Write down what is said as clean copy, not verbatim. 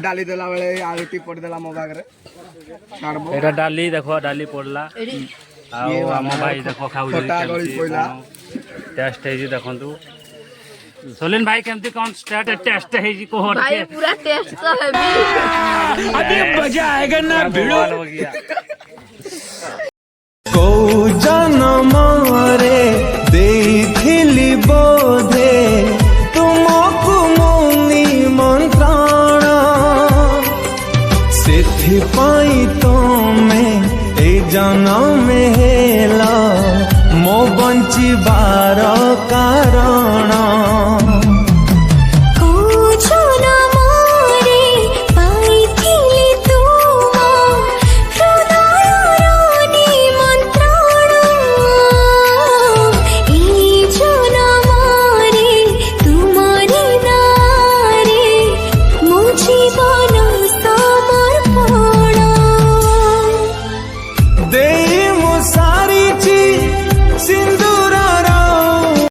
डाली देला बेले आलूटी पड़ देला मो बागरे काटबो एटा डाली देखो डाली पड़ला आउ हम भाई देखो खाउ खटा गली पइला टेस्ट है जी देखंतु सोलिन भाई केमती कौन स्टार्ट टेस्ट है जी को भाई पूरा टेस्ट तो है भी अभी मजा आएगा ना भिड़ो हो गया